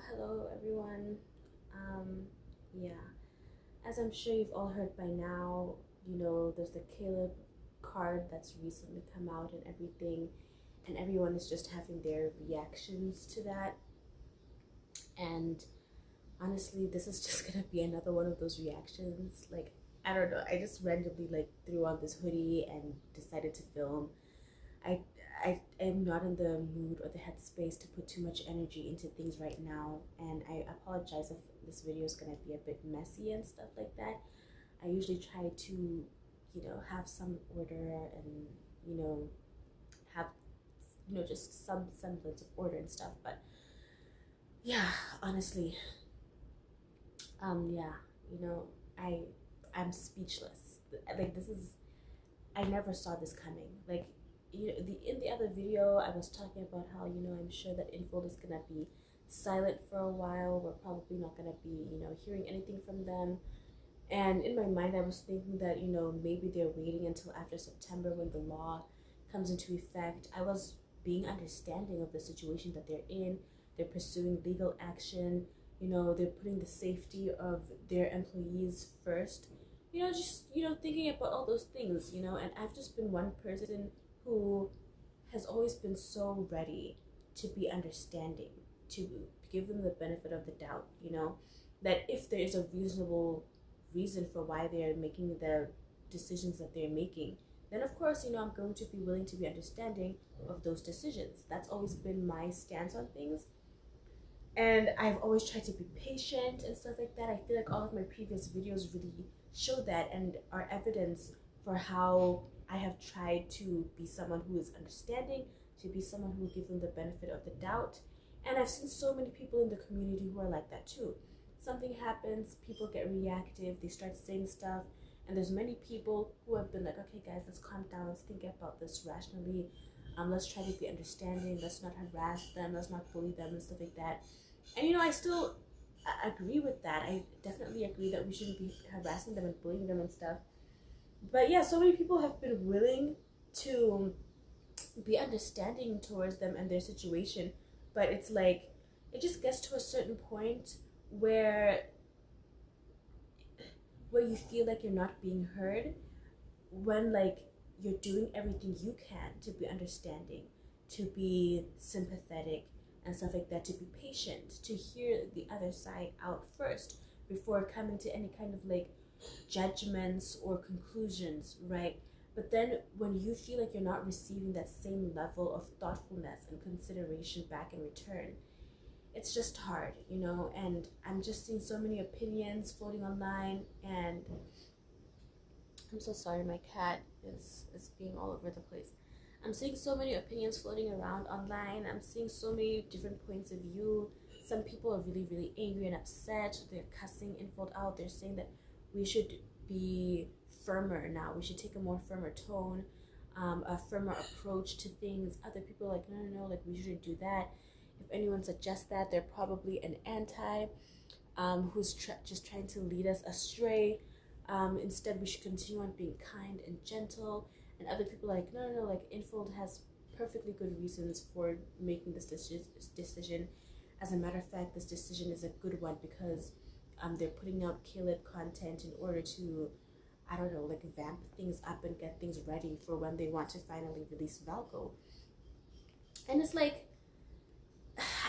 Hello everyone. Yeah, as I'm sure you've all heard by now, there's the Caleb card that's recently come out and everything, and everyone is just having their reactions to that. And honestly, this is just gonna be another one of those reactions. Like, I don't know, I just randomly threw on this hoodie and decided to film. I I am not in the mood or the headspace to put too much energy into things right now, and I apologize if this video is gonna be a bit messy and stuff like that. I usually try to, have some order and have just some semblance of order and stuff. But yeah, honestly, yeah, you know, I I'm speechless. Like this is I never saw this coming. Like, in the other video, I was talking about how I'm sure that Infold is gonna be silent for a while. We're probably not gonna be hearing anything from them. And in my mind, I was thinking that maybe they're waiting until after September when the law comes into effect. I was being understanding of the situation that they're in. They're pursuing legal action. They're putting the safety of their employees first, just thinking about all those things, and I've just been one person who has always been so ready to be understanding, to give them the benefit of the doubt, that if there is a reasonable reason for why they're making the decisions that they're making, then of course I'm going to be willing to be understanding of those decisions. That's always been my stance on things, and I've always tried to be patient and stuff like that. I feel like all of my previous videos really show that and are evidence for how I have tried to be someone who is understanding, to be someone who will give them the benefit of the doubt. And I've seen so many people in the community who are like that too. Something happens, people get reactive, they start saying stuff, and there's many people who have been like, okay guys, let's calm down, let's think about this rationally, let's try to be understanding, let's not harass them, let's not bully them and stuff like that. And I still agree with that. I definitely agree that we shouldn't be harassing them and bullying them and stuff. But yeah, so many people have been willing to be understanding towards them and their situation, but it's like it just gets to a certain point where you feel like you're not being heard, when you're doing everything you can to be understanding, to be sympathetic and stuff like that, to be patient, to hear the other side out first before coming to any kind of judgments or conclusions, right? But then when you feel like you're not receiving that same level of thoughtfulness and consideration back in return, it's just hard, and I'm just seeing so many opinions floating online, and I'm so sorry, my cat is being all over the place. I'm seeing so many opinions floating around online. I'm seeing so many different points of view. Some people are really, really angry and upset. They're cussing Infold out. They're saying that we should be firmer now. We should take a more firmer tone, a firmer approach to things. Other people are like, no, we shouldn't do that. If anyone suggests that, they're probably an anti, who's just trying to lead us astray. Instead, we should continue on being kind and gentle. And other people are like, no, Infold has perfectly good reasons for making this decision. As a matter of fact, this decision is a good one because they're putting out Caleb content in order to, I don't know, vamp things up and get things ready for when they want to finally release Valko. And it's like,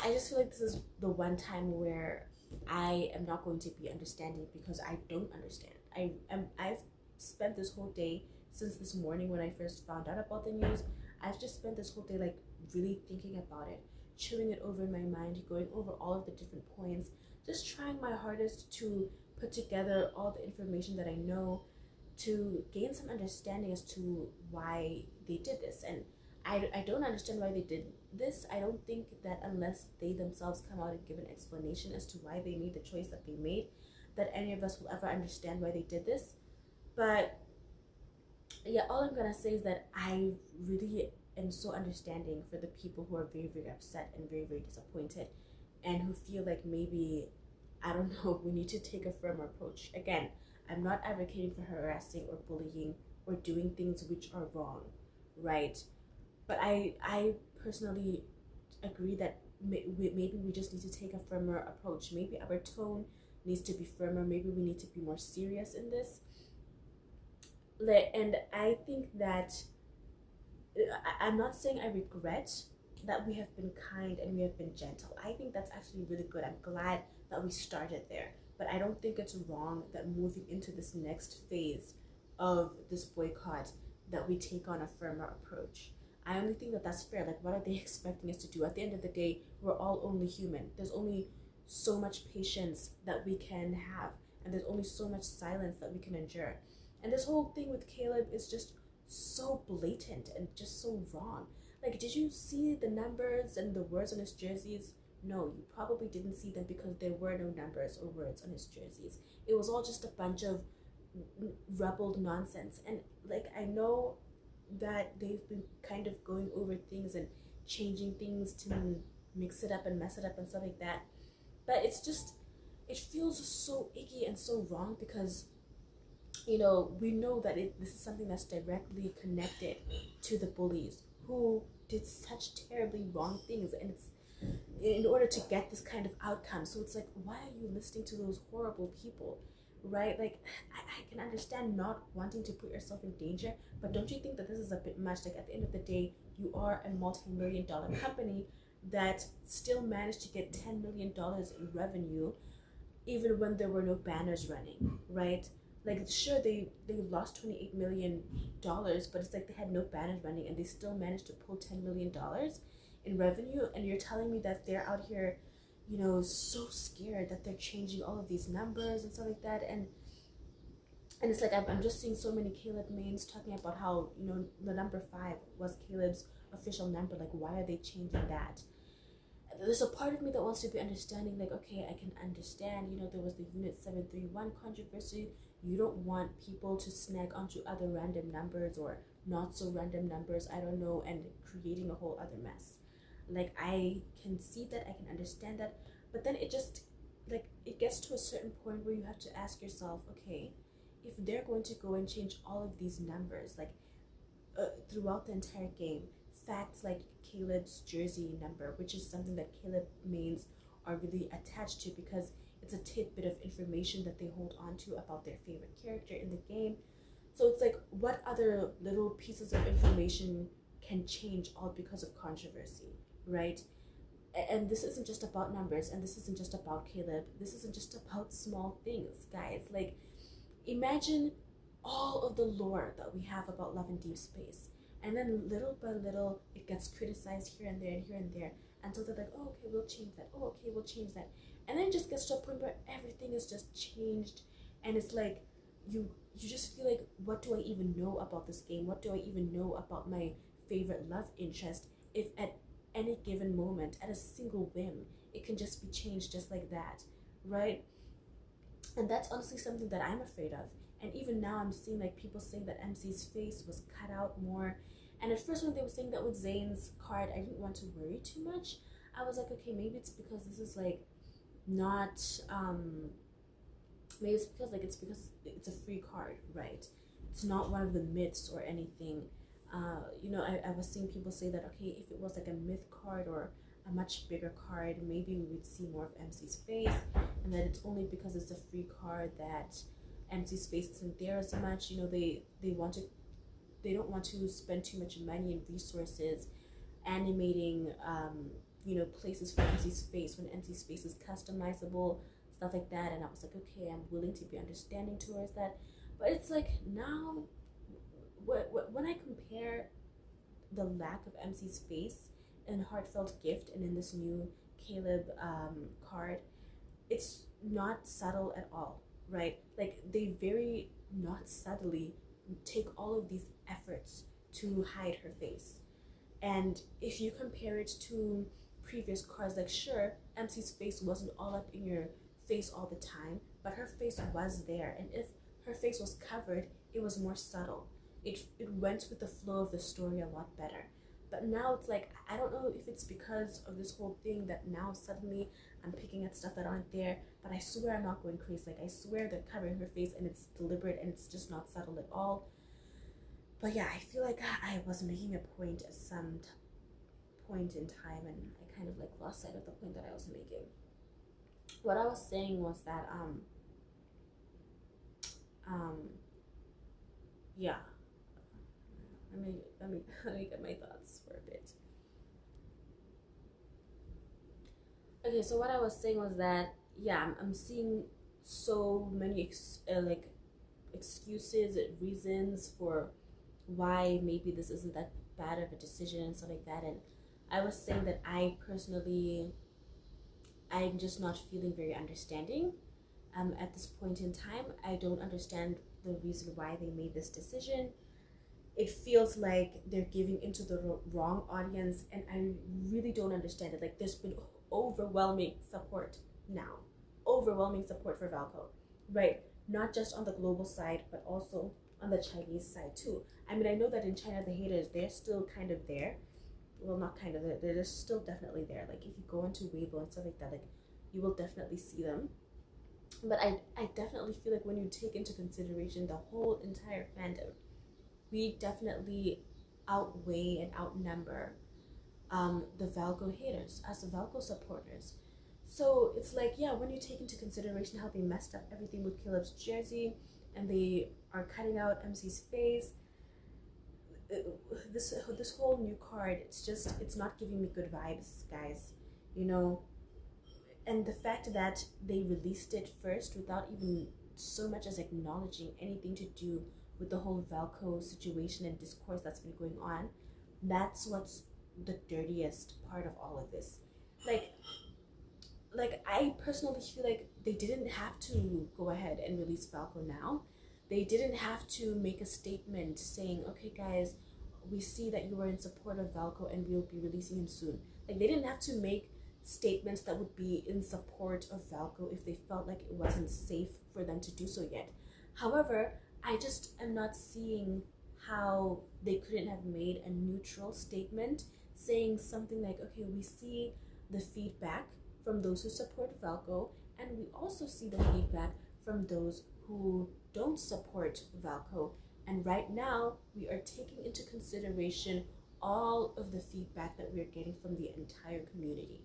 I just feel like this is the one time where I am not going to be understanding because I don't understand. I've spent this whole day, since this morning when I first found out about the news, I've just spent this whole day really thinking about it, chewing it over in my mind, going over all of the different points, just trying my hardest to put together all the information that I know to gain some understanding as to why they did this. And I don't understand why they did this. I don't think that unless they themselves come out and give an explanation as to why they made the choice that they made, that any of us will ever understand why they did this. But yeah, all I'm gonna say is that I really am so understanding for the people who are very, very upset and very, very disappointed, and who feel like maybe, I don't know, we need to take a firmer approach. Again, I'm not advocating for harassing or bullying or doing things which are wrong, right? But I personally agree that maybe we we just need to take a firmer approach. Maybe our tone needs to be firmer. Maybe we need to be more serious in this. And I think that I'm not saying I regret that we have been kind and we have been gentle. I think that's actually really good. I'm glad that we started there. But I don't think it's wrong that moving into this next phase of this boycott, that we take on a firmer approach. I only think that that's fair. Like, what are they expecting us to do? At the end of the day, we're all only human. There's only so much patience that we can have, and there's only so much silence that we can endure. And this whole thing with Caleb is just so blatant and just so wrong. Like, did you see the numbers and the words on his jerseys? No, you probably didn't see them because there were no numbers or words on his jerseys. It was all just a bunch of rebelled nonsense. And like, I know that they've been kind of going over things and changing things to mix it up and mess it up and stuff like that, but it's just, it feels so icky and so wrong because, you know, we know that this is something that's directly connected to the bullies who did such terribly wrong things, and it's in order to get this kind of outcome. So it's like, why are you listening to those horrible people, right? Like, I can understand not wanting to put yourself in danger, but don't you think that this is a bit much? Like, at the end of the day, you are a multi-million-dollar company that still managed to get $10 million in revenue even when there were no banners running, right? Like, sure, they lost $28 million, but it's like they had no banners running and they still managed to pull $10 million in revenue. And you're telling me that they're out here, you know, so scared that they're changing all of these numbers and stuff like that. And it's like, I'm just seeing so many Caleb memes talking about how, you know, the number 5 was Caleb's official number. Like, why are they changing that? There's a part of me that wants to be understanding, like, okay, I can understand, you know, there was the Unit 731 controversy. You don't want people to snag onto other random numbers or not so random numbers, I don't know, and creating a whole other mess. Like, I can see that, I can understand that, but then it just, like, it gets to a certain point where you have to ask yourself, okay, if they're going to go and change all of these numbers, like, throughout the entire game, facts like Caleb's jersey number, which is something that Caleb mains are really attached to because it's a tidbit of information that they hold on to about their favorite character in the game. So it's like, what other little pieces of information can change all because of controversy, right? And this isn't just about numbers, and this isn't just about Caleb. This isn't just about small things, guys. Like, imagine all of the lore that we have about Love and Deep Space, and then little by little it gets criticized here and there and here and there until they're like, oh, okay, we'll change that, oh, okay, we'll change that, and then it just gets to a point where everything is just changed, and it's like you just feel like, what do I even know about this game? What do I even know about my favorite love interest if at any given moment, at a single whim, it can just be changed just like that, right? And that's honestly something that I'm afraid of. And even now I'm seeing like people saying that MC's face was cut out more. And at first when they were saying that with Zayn's card, I didn't want to worry too much. I was like, okay, maybe it's because this is like not, maybe it's because it's a free card, right? It's not one of the myths or anything. You know, I was seeing people say that, okay, if it was like a myth card or a much bigger card, maybe we would see more of MC's face, and that it's only because it's a free card that MC's face isn't there as much. You know, they don't want to spend too much money and resources animating you know, places for MC's face when MC's face is customizable, stuff like that. And I was like, okay, I'm willing to be understanding towards that. But it's like, now when I compare the lack of MC's face in Heartfelt Gift and in this new Caleb card, it's not subtle at all, right? Like, they very not subtly take all of these efforts to hide her face. And if you compare it to previous cards, like, sure, MC's face wasn't all up in your face all the time, but her face was there, and if her face was covered, it was more subtle. It went with the flow of the story a lot better. But now it's like, I don't know if it's because of this whole thing that now suddenly I'm picking at stuff that aren't there, but I swear I'm not going crazy. Like, I swear they're covering her face and it's deliberate and it's just not subtle at all. But yeah, I feel like I was making a point at some point in time, and I kind of like lost sight of the point that I was making. What I was saying was that yeah, let me get my thoughts for a bit. Okay, so what I was saying was that yeah, I'm seeing so many excuses and reasons for why maybe this isn't that bad of a decision and stuff like that. And I was saying that I personally, I'm just not feeling very understanding at this point in time. I don't understand the reason why they made this decision. It feels like they're giving into the wrong audience, and I really don't understand it. Like, there's been overwhelming support now, overwhelming support for Valco, right? Not just on the global side, but also on the Chinese side too. I mean, I know that in China, the haters, they're still kind of there. Well, not kind of, they're just still definitely there. Like, if you go into Weibo and stuff like that, like, you will definitely see them. But I definitely feel like when you take into consideration the whole entire fandom, we definitely outweigh and outnumber the Valco haters as the Valco supporters. So it's like, yeah, when you take into consideration how they messed up everything with Caleb's jersey, and they are cutting out MC's face, this whole new card, it's not giving me good vibes, guys, you know. And the fact that they released it first without even so much as acknowledging anything to do with the whole Valco situation and discourse that's been going on, that's what's the dirtiest part of all of this. Like I personally feel like they didn't have to go ahead and release Valco now. They didn't have to make a statement saying, okay guys, we see that you were in support of Valco and we'll be releasing him soon. Like, they didn't have to make statements that would be in support of Valco if they felt like it wasn't safe for them to do so yet. However, I just am not seeing how they couldn't have made a neutral statement saying something like, okay, we see the feedback from those who support Valco, and we also see the feedback from those who don't support Valco. And right now, we are taking into consideration all of the feedback that we're getting from the entire community.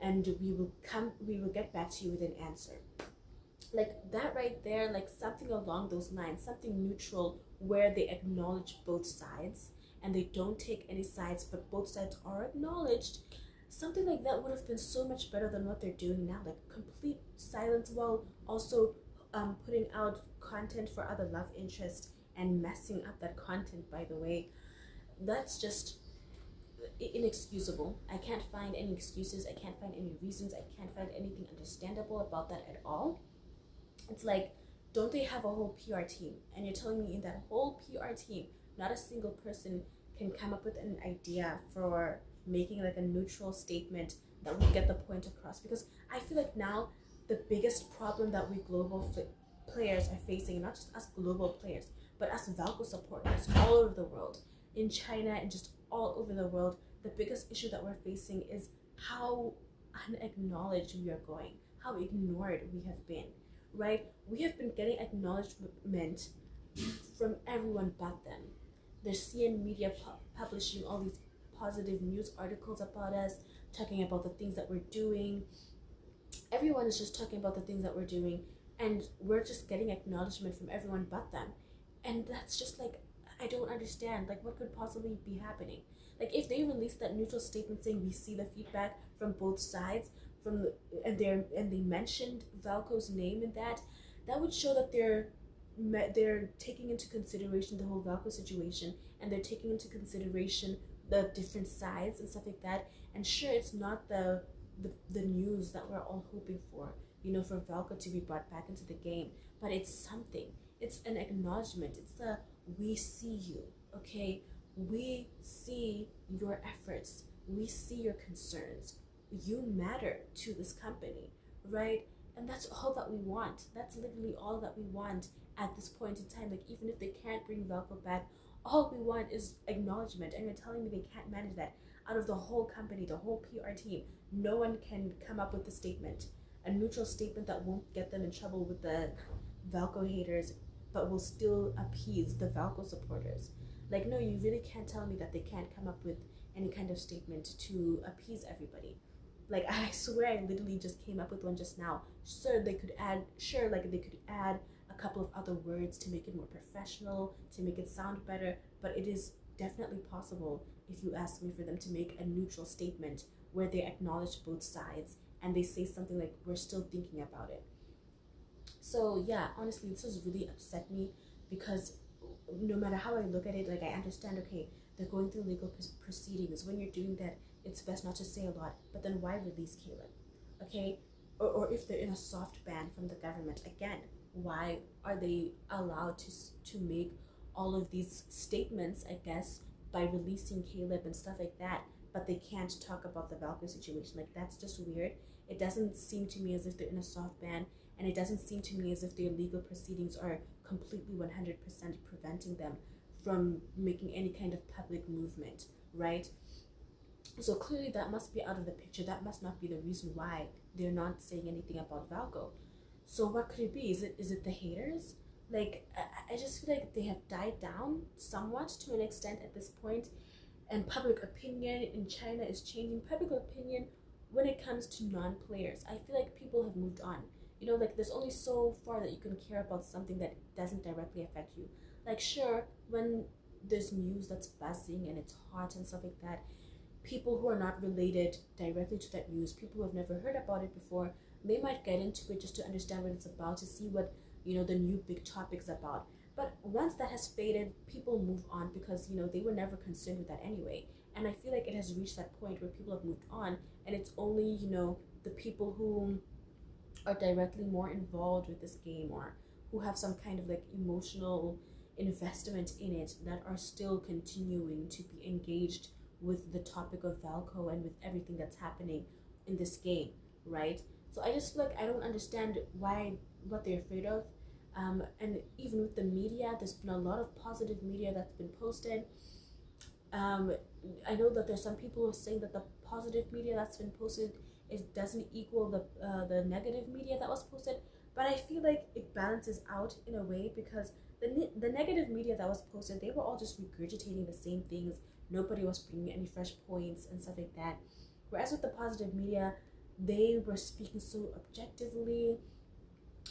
And we will get back to you with an answer. Like that right there, like something along those lines, something neutral where they acknowledge both sides and they don't take any sides, but both sides are acknowledged. Something like that would have been so much better than what they're doing now, like complete silence while also putting out content for other love interest and messing up that content, by the way. That's just inexcusable. I can't find any excuses. I can't find any reasons. I can't find anything understandable about that at all. It's like, don't they have a whole PR team? And you're telling me in that whole PR team, not a single person can come up with an idea for making like a neutral statement that would get the point across? Because I feel like now the biggest problem that we global players are facing, not just us global players, but us Valco supporters all over the world, in China and just all over the world, the biggest issue that we're facing is how unacknowledged we are going, how ignored we have been, right? We have been getting acknowledgement from everyone but them. There's CN Media publishing all these positive news articles about us, talking about the things that we're doing. Everyone is just talking about the things that we're doing, and we're just getting acknowledgement from everyone but them. And that's just like, I don't understand, like, what could possibly be happening? Like, if they released that neutral statement saying we see the feedback from both sides, and they mentioned Valco's name in that, that would show that they're taking into consideration the whole Valco situation, and they're taking into consideration the different sides and stuff like that. And sure, it's not the news that we're all hoping for, you know, for Valco to be brought back into the game, but it's something. It's an acknowledgement. It's the we see you, okay? We see your efforts. We see your concerns. You matter to this company, right? And that's all that we want. That's literally all that we want at this point in time. Like, even if they can't bring Valco back, all we want is acknowledgement. And you're telling me they can't manage that. Out of the whole company, the whole PR team, no one can come up with a statement, a neutral statement that won't get them in trouble with the Valco haters, but will still appease the Valco supporters. Like, no, you really can't tell me that they can't come up with any kind of statement to appease everybody. Like, I swear I literally just came up with one just now. Sure, they could add a couple of other words to make it more professional, to make it sound better, but it is definitely possible, if you ask me, for them to make a neutral statement where they acknowledge both sides and they say something like, we're still thinking about it. So yeah, honestly, this has really upset me, because no matter how I look at it, like, I understand, okay, they're going through legal proceedings. When you're doing that, it's best not to say a lot, but then why release Caleb? Okay? Or if they're in a soft ban from the government, again, why are they allowed to make all of these statements, I guess, by releasing Caleb and stuff like that, but they can't talk about the Valkyrie situation? Like, that's just weird. It doesn't seem to me as if they're in a soft ban, and it doesn't seem to me as if their legal proceedings are completely 100% preventing them from making any kind of public movement, right? So clearly that must be out of the picture. That must not be the reason why they're not saying anything about Valko. So what could it be? Is it the haters? Like, I just feel like they have died down somewhat to an extent at this point, and public opinion in China is changing. Public opinion when it comes to non-players, I feel like people have moved on. You know, like, there's only so far that you can care about something that doesn't directly affect you. Like, sure, when there's news that's buzzing and it's hot and stuff like that, people who are not related directly to that news, people who have never heard about it before, they might get into it just to understand what it's about, to see what, you know, the new big topic's about. But once that has faded, people move on, because, you know, they were never concerned with that anyway. And I feel like it has reached that point where people have moved on, and it's only, you know, the people who are directly more involved with this game, or who have some kind of like emotional investment in it, that are still continuing to be engaged with the topic of Valko and with everything that's happening in this game, right? So I just feel like I don't understand what they're afraid of. And even with the media, there's been a lot of positive media that's been posted. I know that there's some people who are saying that the positive media that's been posted, it doesn't equal the negative media that was posted, but I feel like it balances out in a way, because the negative media that was posted, they were all just regurgitating the same things. Nobody was bringing any fresh points and stuff like that. Whereas with the positive media, they were speaking so objectively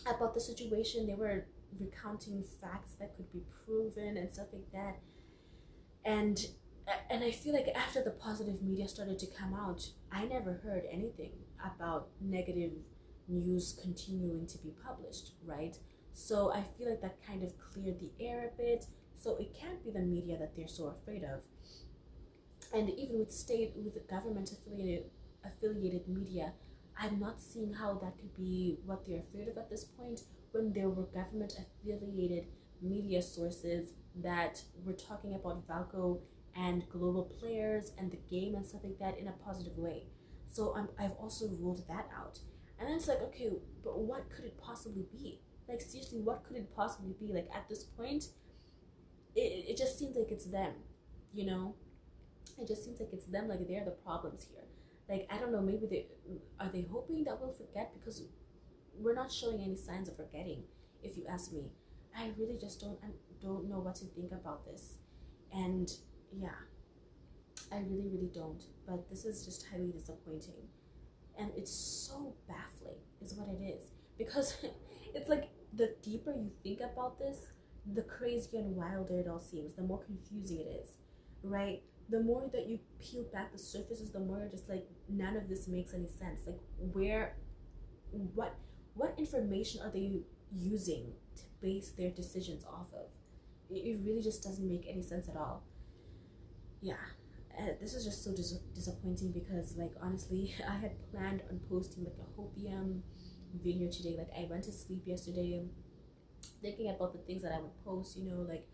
about the situation. They were recounting facts that could be proven and stuff like that. And I feel like after the positive media started to come out, I never heard anything about negative news continuing to be published, right? So I feel like that kind of cleared the air a bit. So it can't be the media that they're so afraid of. And even with government affiliated media, I'm not seeing how that could be what they're afraid of at this point, when there were government affiliated media sources that were talking about Valko and global players and the game and stuff like that in a positive way. So I've also ruled that out. And then it's like, okay, but what could it possibly be? Like, seriously, what could it possibly be? Like, at this point, it just seems like it's them, you know? It just seems like it's them, like they're the problems here. Like, I don't know, maybe are they hoping that we'll forget? Because we're not showing any signs of forgetting, if you ask me. I really just don't know what to think about this. And yeah, I really don't. But this is just highly disappointing. And it's so baffling, is what it is. Because it's like, the deeper you think about this, the crazier and wilder it all seems, the more confusing it is, right? The more that you peel back the surfaces, the more you're just like, none of this makes any sense. Like, what information are they using to base their decisions off of? It really just doesn't make any sense at all. Yeah, this is just so disappointing, because, like, honestly, I had planned on posting like a Hopium video today. Like, I went to sleep yesterday thinking about the things that I would post, you know. Like,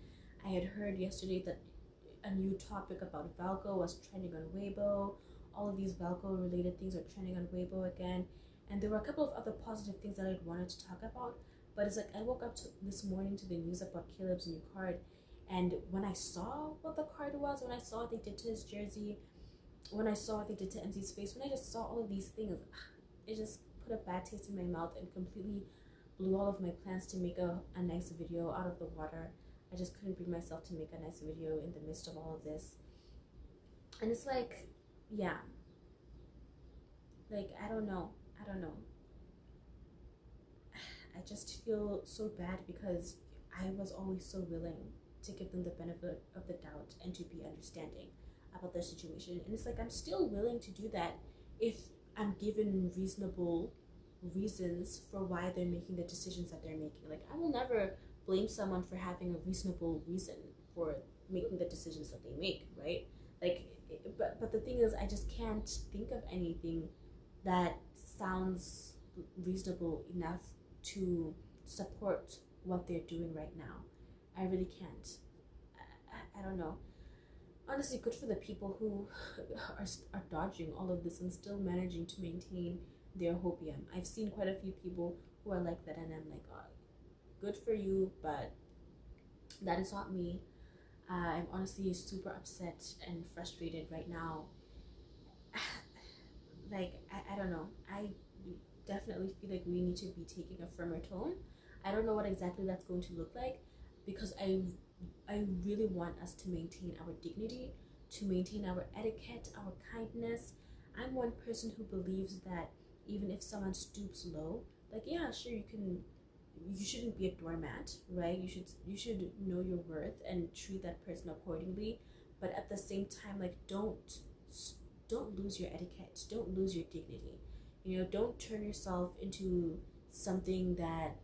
I had heard yesterday that a new topic about Valko was trending on Weibo. All of these Valko related things are trending on Weibo again, and there were a couple of other positive things that I'd wanted to talk about. But it's like, I woke up this morning to the news about Caleb's new card, and when I saw what the card was, when I saw what they did to his jersey, when I saw what they did to MZ's face, when I just saw all of these things, it just put a bad taste in my mouth and completely blew all of my plans to make a nice video out of the water. I just couldn't bring myself to make a nice video in the midst of all of this. And it's like, yeah, like I don't know. I just feel so bad because I was always so willing to give them the benefit of the doubt and to be understanding about their situation. And it's like I'm still willing to do that if I'm given reasonable reasons for why they're making the decisions that they're making. Like I will never blame someone for having a reasonable reason for making the decisions that they make, right? Like but the thing is I just can't think of anything that sounds reasonable enough to support what they're doing right now. I really can't. I don't know. Honestly, good for the people who are dodging all of this and still managing to maintain their hopium. I've seen quite a few people who are like that, and I'm like, oh, good for you, but that is not me. I'm honestly super upset and frustrated right now. Like, I don't know. I definitely feel like we need to be taking a firmer tone. I don't know what exactly that's going to look like because I really want us to maintain our dignity, to maintain our etiquette, our kindness. I'm one person who believes that even if someone stoops low, like yeah, sure you shouldn't be a doormat, right? You should know your worth and treat that person accordingly. But at the same time, like don't lose your etiquette, don't lose your dignity. You know, don't turn yourself into something that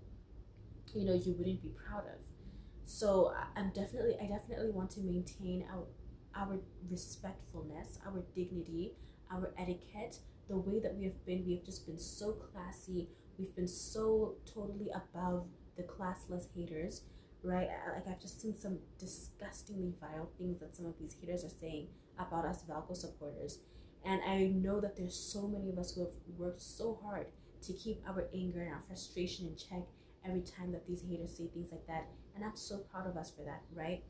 you wouldn't be proud of. So I definitely want to maintain our respectfulness, our dignity, our etiquette, the way that we have just been so classy. We've been so totally above the classless haters, right? Like I've just seen some disgustingly vile things that some of these haters are saying about us Valco supporters. And I know that there's so many of us who have worked so hard to keep our anger and our frustration in check every time that these haters say things like that. And I'm so proud of us for that, right?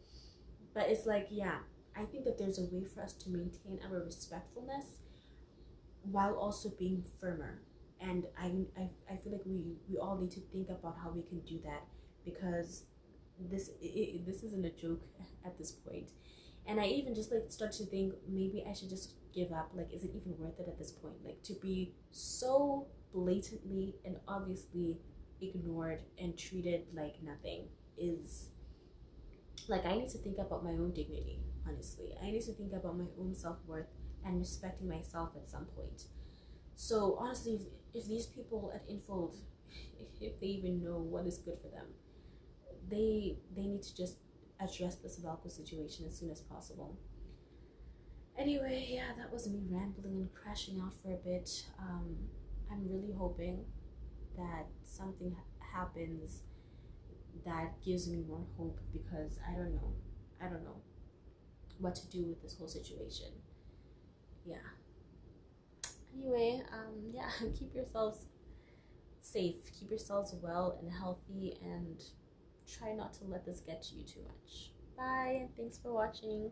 But it's like, yeah, I think that there's a way for us to maintain our respectfulness while also being firmer. And I feel like we all need to think about how we can do that because this isn't a joke at this point. And I even just like start to think maybe I should just give up. Like, is it even worth it at this point? Like to be so blatantly and obviously ignored and treated like nothing is like I need to think about my own dignity, honestly. I need to think about my own self-worth and respecting myself at some point. So honestly, if these people at Infold, if they even know what is good for them, they need to just address this Valco situation as soon as possible. Anyway, yeah, that was me rambling and crashing out for a bit. I'm really hoping that something happens that gives me more hope because I don't know what to do with this whole situation. Yeah. Anyway, yeah, keep yourselves safe, keep yourselves well and healthy, and try not to let this get to you too much. Bye, and thanks for watching.